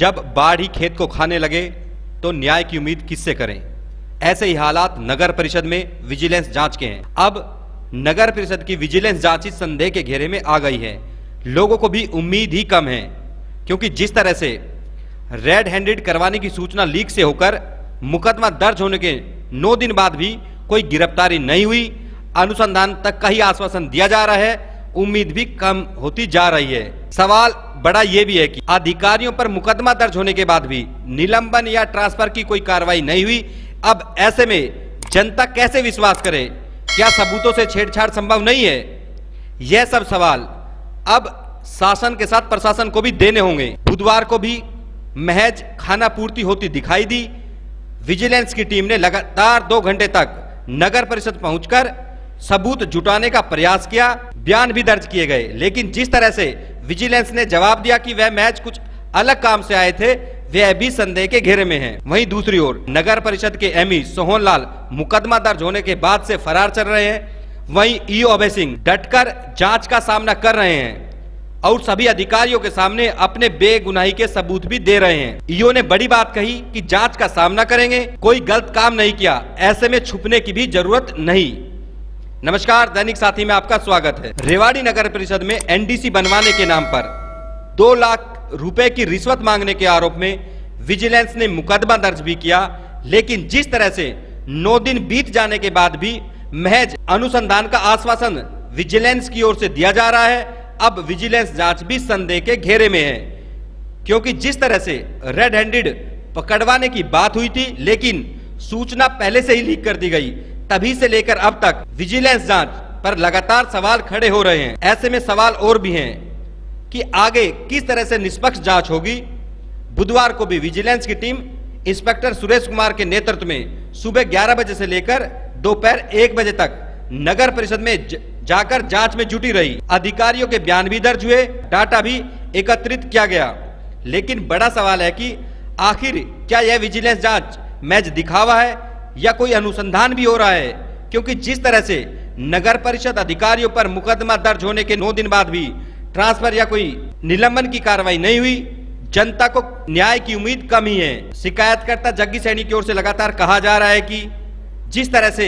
जब बाढ़ ही खेत को खाने लगे तो न्याय की उम्मीद किससे करें। ऐसे ही हालात नगर परिषद में विजिलेंस जांच के हैं। अब नगर परिषद की विजिलेंस जांच इस संदेह के घेरे में आ गई है। लोगों को भी उम्मीद ही कम है, क्योंकि जिस तरह से रेड हैंडेड करवाने की सूचना लीक से होकर मुकदमा दर्ज होने के 9 दिन बाद भी कोई गिरफ्तारी नहीं हुई, अनुसंधान तक का ही आश्वासन दिया जा रहा है, उम्मीद भी कम होती जा रही है। सवाल बड़ा ये भी है कि अधिकारियों पर मुकदमा दर्ज होने के बाद भी निलंबन या ट्रांसफर की कोई कार्रवाई नहीं हुई। अब ऐसे में जनता कैसे विश्वास करे? क्या सबूतों से छेड़छाड़ संभव नहीं है? यह सब सवाल अब शासन के साथ प्रशासन को भी देने होंगे। बुधवार को भी महज खाना पूर्ति होती दिखाई दी। विजिलेंस की टीम ने लगातार 2 घंटे तक नगर परिषद पहुंचकर सबूत जुटाने का प्रयास किया, बयान भी दर्ज किए गए, लेकिन जिस तरह से विजिलेंस ने जवाब दिया कि वह महज कुछ अलग काम से आए थे, वह भी संदेह के घेरे में है। वहीं दूसरी ओर नगर परिषद के एमई सोहनलाल मुकदमा दर्ज होने के बाद से फरार चल रहे हैं। वहीं ईओ अभय सिंह डटकर जांच का सामना कर रहे हैं और सभी अधिकारियों के सामने अपने बेगुनाही के सबूत भी दे रहे हैं। ईओ ने बड़ी बात कही कि जांच का सामना करेंगे, कोई गलत काम नहीं किया, ऐसे में छुपने की भी जरूरत नहीं। नमस्कार, दैनिक साथी में आपका स्वागत है। रेवाड़ी नगर परिषद में एनडीसी बनवाने के नाम पर 2 लाख रुपए की रिश्वत मांगने के आरोप में विजिलेंस ने मुकदमा दर्ज भी किया, लेकिन जिस तरह से 9 दिन बीत जाने के बाद भी महज अनुसंधान का आश्वासन विजिलेंस की ओर से दिया जा रहा है, अब विजिलेंस जांच भी संदेह के घेरे में है। क्योंकि जिस तरह से रेड हैंडेड पकड़वाने की बात हुई थी, लेकिन सूचना पहले से ही लीक कर दी गई, तभी से लेकर अब तक विजिलेंस जांच पर लगातार सवाल खड़े हो रहे हैं। ऐसे में सवाल और भी हैं कि आगे किस तरह से निष्पक्ष जांच होगी। बुधवार को भी विजिलेंस की टीम इंस्पेक्टर सुरेश कुमार के नेतृत्व में सुबह 11 बजे से लेकर दोपहर 1 बजे तक नगर परिषद में जाकर जांच में जुटी रही। अधिकारियों के बयान भी दर्ज हुए, डाटा भी एकत्रित किया गया, लेकिन बड़ा सवाल है कि आखिर क्या यह विजिलेंस जांच महज दिखावा है या कोई अनुसंधान भी हो रहा है? क्योंकि जिस तरह से नगर परिषद अधिकारियों पर मुकदमा दर्ज होने के 9 दिन बाद भी ट्रांसफर या कोई निलंबन की कार्रवाई नहीं हुई, जनता को न्याय की उम्मीद कम ही है। शिकायतकर्ता जग्गी सैनी की ओर से लगातार कहा जा रहा है कि जिस तरह से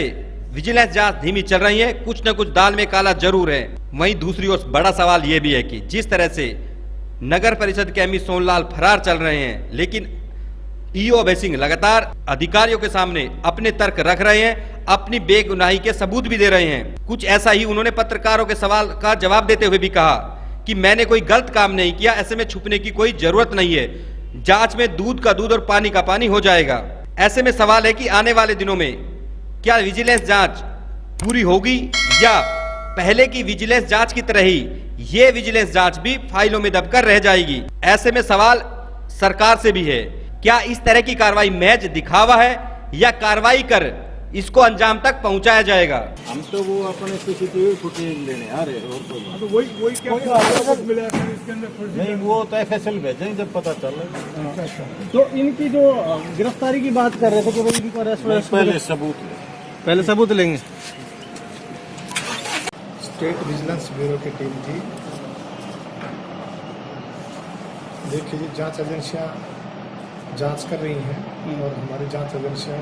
विजिलेंस जांच धीमी चल रही है, कुछ न कुछ दाल में काला जरूर है। वहीं दूसरी ओर बड़ा सवाल यह भी है कि जिस तरह से नगर परिषद के एमई सोहनलाल फरार चल रहे हैं, लेकिन ईओ अभय सिंह लगातार अधिकारियों के सामने अपने तर्क रख रहे हैं, अपनी बेगुनाही के सबूत भी दे रहे हैं। कुछ ऐसा ही उन्होंने पत्रकारों के सवाल का जवाब देते हुए भी कहा कि मैंने कोई गलत काम नहीं किया, ऐसे में छुपने की कोई जरूरत नहीं है, जांच में दूध का दूध और पानी का पानी हो जाएगा। ऐसे में सवाल है कि आने वाले दिनों में क्या विजिलेंस जांच पूरी होगी या पहले की विजिलेंस जांच की तरह ही ये विजिलेंस जांच भी फाइलों में दबकर रह जाएगी। ऐसे में सवाल सरकार से भी है, क्या इस तरह की कार्रवाई महज दिखावा है या कार्रवाई कर इसको अंजाम तक पहुंचाया जाएगा? हम तो वो अपने सीसीटीवी फुटेज लेने आ रहे हैं, और तो वही क्या मिला है इसके अंदर? नहीं, वो तो एफएसएल भेजेंगे जब पता चलेगा। तो इनकी जो गिरफ्तारी की बात कर रहे थे कि भाई इनको अरेस्ट पहले सबूत लें। पहले सबूत लेंगे। स्टेट विजिलेंस ब्यूरो की टीम थी। देखिए जी, जांच एजेंसियां जांच कर रही हैं और हमारी जांच एजेंसियां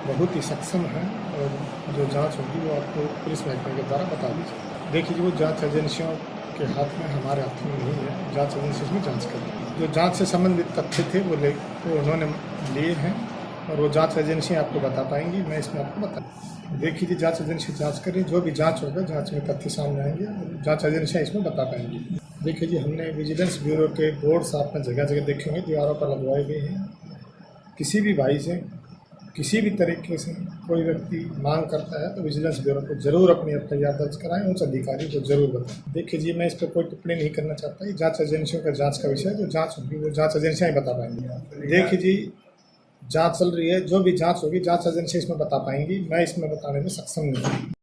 बहुत ही सक्षम हैं, और जो जांच होगी वो आपको पुलिस महकमे के द्वारा बता दी जाएगी। देखिए जी, वो जांच एजेंसियों के हाथ में, हमारे हाथ में नहीं है। जांच एजेंसी इसमें जांच कर रही है। जो जांच से संबंधित तथ्य थे वो उन्होंने लिए हैं, और वो जांच एजेंसियां आपको बता पाएंगी। मैं इसमें आपको बता, देखिए जी, जांच एजेंसी जांच कर रही है। जो भी जांच होगा, जांच में तथ्य सामने आएंगे, जांच एजेंसियां इसमें बता पाएंगी। देखिए जी, हमने विजिलेंस ब्यूरो के बोर्ड्स आपने जगह जगह देखे होंगे, दीवारों पर लगवाए गए हैं। किसी भी भाई से किसी भी तरीके से कोई व्यक्ति मांग करता है तो विजिलेंस ब्यूरो को जरूर अपनी एफआईआर दर्ज कराएं, उस अधिकारी को जरूर बताएं। देखिए जी, मैं इस पर कोई टिप्पणी नहीं करना चाहता। ये जांच एजेंसियों का जांच का विषय है। जो जांच होगी वो जांच एजेंसियां ही बता पाएंगी। देखिए जी, जांच चल रही है, जो भी जांच होगी जांच एजेंसी इसमें बता पाएंगी, मैं इसमें बताने में सक्षम नहीं हूँ।